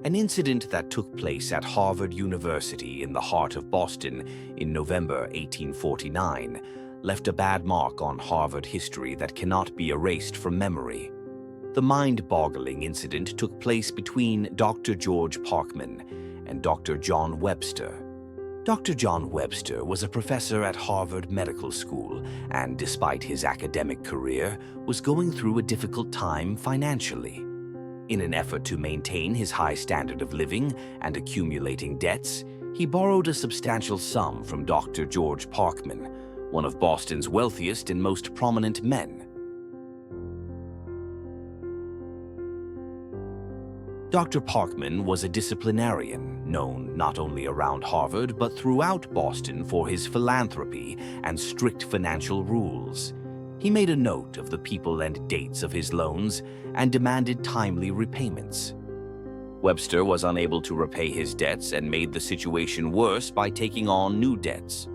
An incident that took place at Harvard University in the heart of Boston in November 1849 left a bad mark on Harvard history that cannot be erased from memory. The mind-boggling incident took place between Dr. George Parkman and Dr. John Webster. Dr. John Webster was a professor at Harvard Medical School and, despite his academic career, was going through a difficult time financially. In an effort to maintain his high standard of living and accumulating debts, he borrowed a substantial sum from Dr. George Parkman, one of Boston's wealthiest and most prominent men. Dr. Parkman was a disciplinarian, known not only around Harvard but throughout Boston for his philanthropy and strict financial rules. He made a note of the people and dates of his loans and demanded timely repayments. Webster was unable to repay his debts and made the situation worse by taking on new debts.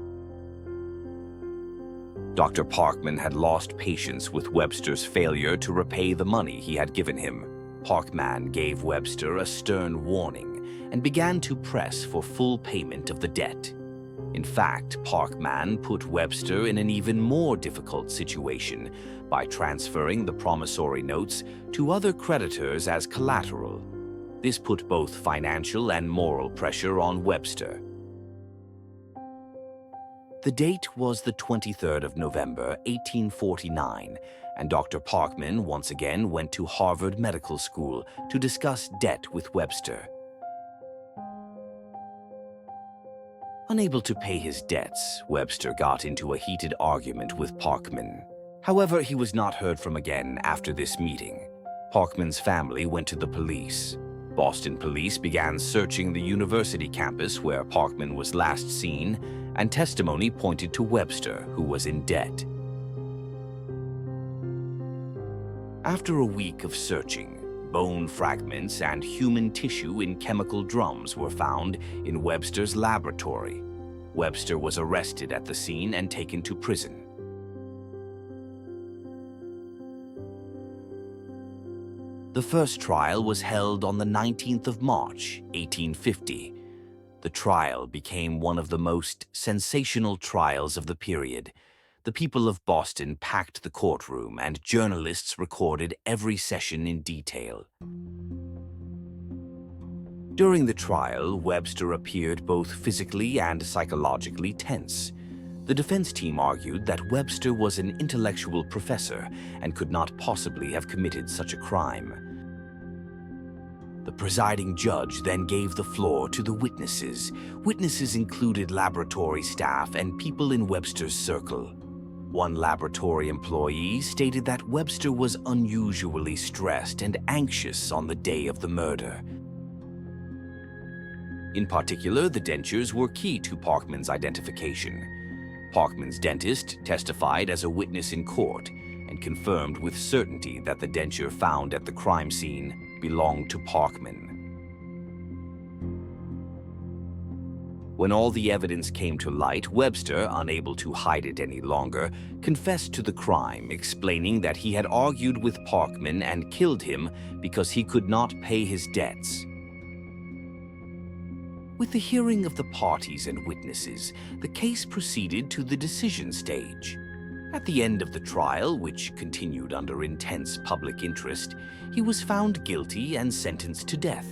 Dr. Parkman had lost patience with Webster's failure to repay the money he had given him. Parkman gave Webster a stern warning and began to press for full payment of the debt. In fact, Parkman put Webster in an even more difficult situation by transferring the promissory notes to other creditors as collateral. This put both financial and moral pressure on Webster. The date was the 23rd of November, 1849, and Dr. Parkman once again went to Harvard Medical School to discuss debt with Webster. Unable to pay his debts, Webster got into a heated argument with Parkman. However, he was not heard from again after this meeting. Parkman's family went to the police. Boston police began searching the university campus where Parkman was last seen, and testimony pointed to Webster, who was in debt. After a week of searching, bone fragments and human tissue in chemical drums were found in Webster's laboratory. Webster was arrested at the scene and taken to prison. The first trial was held on the 19th of March, 1850. The trial became one of the most sensational trials of the period. The people of Boston packed the courtroom, and journalists recorded every session in detail. During the trial, Webster appeared both physically and psychologically tense. The defense team argued that Webster was an intellectual professor and could not possibly have committed such a crime. The presiding judge then gave the floor to the witnesses. Witnesses included laboratory staff and people in Webster's circle. One laboratory employee stated that Webster was unusually stressed and anxious on the day of the murder. In particular, the dentures were key to Parkman's identification. Parkman's dentist testified as a witness in court and confirmed with certainty that the denture found at the crime scene belonged to Parkman. When all the evidence came to light, Webster, unable to hide it any longer, confessed to the crime, explaining that he had argued with Parkman and killed him because he could not pay his debts. With the hearing of the parties and witnesses, the case proceeded to the decision stage. At the end of the trial, which continued under intense public interest, he was found guilty and sentenced to death.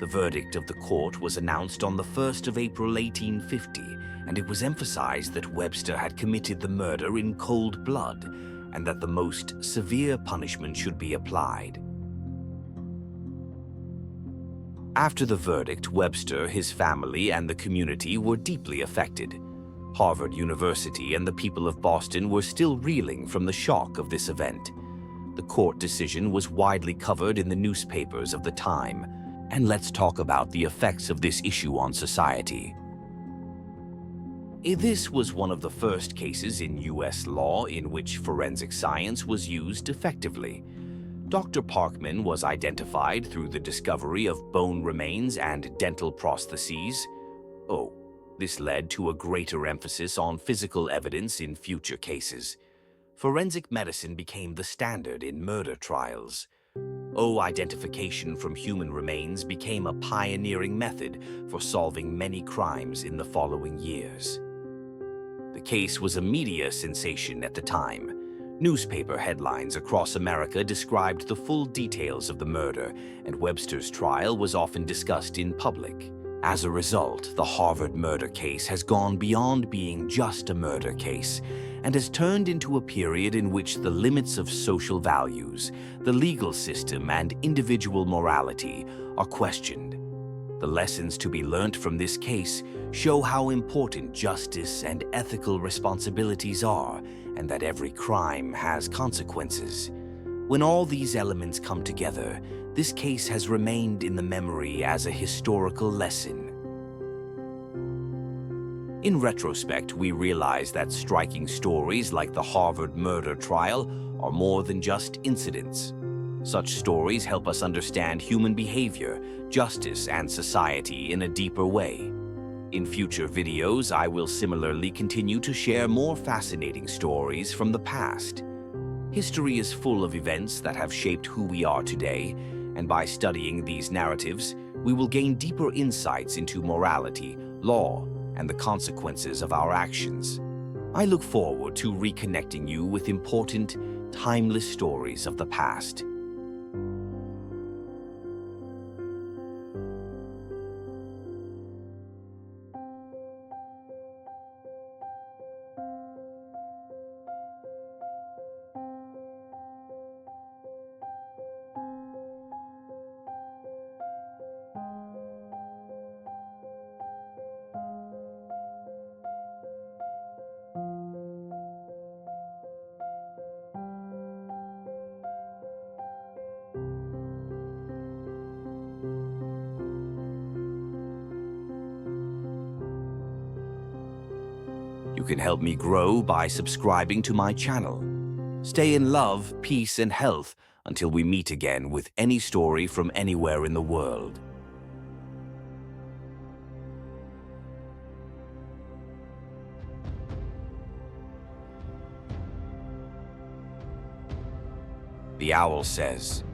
The verdict of the court was announced on the 1st of April 1850, and it was emphasized that Webster had committed the murder in cold blood and that the most severe punishment should be applied. After the verdict, Webster, his family, and the community were deeply affected. Harvard University and the people of Boston were still reeling from the shock of this event. The court decision was widely covered in the newspapers of the time, and let's talk about the effects of this issue on society. This was one of the first cases in U.S. law in which forensic science was used effectively. Dr. Parkman was identified through the discovery of bone remains and dental prostheses. This led to a greater emphasis on physical evidence in future cases. Forensic medicine became the standard in murder trials. Identification from human remains became a pioneering method for solving many crimes in the following years. The case was a media sensation at the time. Newspaper headlines across America described the full details of the murder, and Webster's trial was often discussed in public. As a result, the Harvard murder case has gone beyond being just a murder case and has turned into a period in which the limits of social values, the legal system, and individual morality are questioned. The lessons to be learnt from this case show how important justice and ethical responsibilities are, and that every crime has consequences. When all these elements come together, this case has remained in the memory as a historical lesson. In retrospect, we realize that striking stories like the Harvard murder trial are more than just incidents. Such stories help us understand human behavior, justice, and society in a deeper way. In future videos, I will similarly continue to share more fascinating stories from the past. History is full of events that have shaped who we are today, and by studying these narratives, we will gain deeper insights into morality, law, and the consequences of our actions. I look forward to reconnecting you with important, timeless stories of the past. You can help me grow by subscribing to my channel. Stay in love, peace, and health until we meet again with any story from anywhere in the world. The owl says,